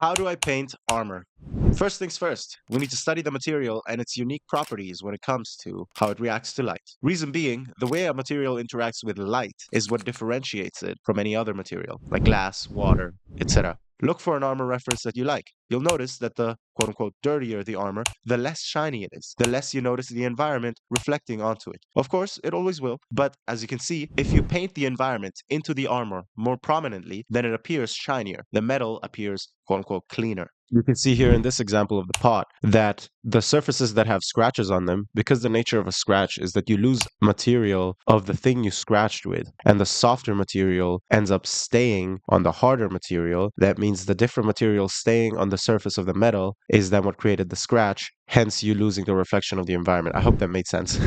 How do I paint armor? First things first, we need to study the material and its unique properties when it comes to how it reacts to light. Reason being, the way a material interacts with light is what differentiates it from any other material, like glass, water, etc. Look for an armor reference that you like. You'll notice that the quote unquote dirtier the armor, the less shiny it is, the less you notice the environment reflecting onto it. Of course, it always will, but as you can see, if you paint the environment into the armor more prominently, then it appears shinier. The metal appears quote unquote cleaner. You can see here in this example of the pot that the surfaces that have scratches on them, because the nature of a scratch is that you lose material of the thing you scratched with, and the softer material ends up staying on the harder material. That means the different material staying on the surface of the metal is then what created the scratch, hence you losing the reflection of the environment. I hope that made sense.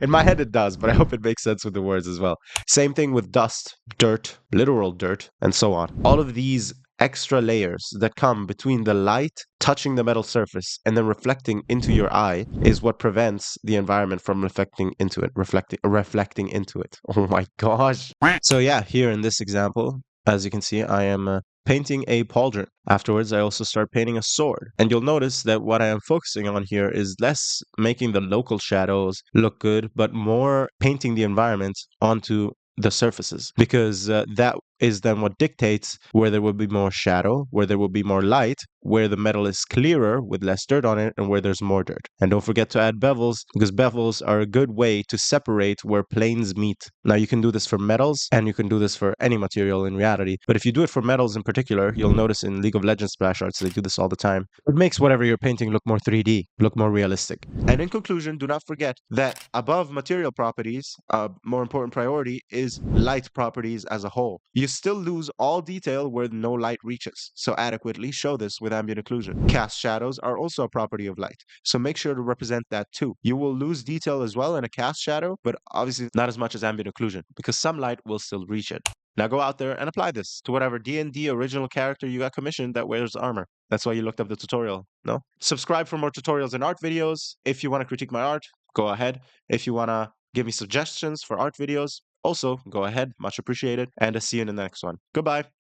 In my head it does, but I hope it makes sense with the words as well. Same thing with dust, dirt, literal dirt, and so on. All of these extra layers that come between the light touching the metal surface and then reflecting into your eye is what prevents the environment from reflecting into it. Oh my gosh. So yeah, here in this example, as you can see, I am painting a pauldron. Afterwards, I also start painting a sword. And you'll notice that what I am focusing on here is less making the local shadows look good, but more painting the environment onto the surfaces, because that is then what dictates where there will be more shadow, where there will be more light, where the metal is clearer with less dirt on it, and where there's more dirt. And don't forget to add bevels, because bevels are a good way to separate where planes meet. Now, you can do this for metals, and you can do this for any material in reality. But if you do it for metals in particular, you'll notice in League of Legends splash arts, they do this all the time. It makes whatever you're painting look more 3D, look more realistic. And in conclusion, do not forget that above material properties, a more important priority is light properties as a whole. You still lose all detail where no light reaches, so adequately show this with ambient occlusion. Cast shadows are also a property of light, so make sure to represent that too. You will lose detail as well in a cast shadow, but obviously not as much as ambient occlusion, because some light will still reach it. Now go out there and apply this to whatever D&D original character you got commissioned that wears armor. That's why you looked up the tutorial, no? Subscribe for more tutorials and art videos. If you want to critique my art, go ahead. If you want to give me suggestions for art videos, also go ahead. Much appreciated. And I'll see you in the next one. Goodbye.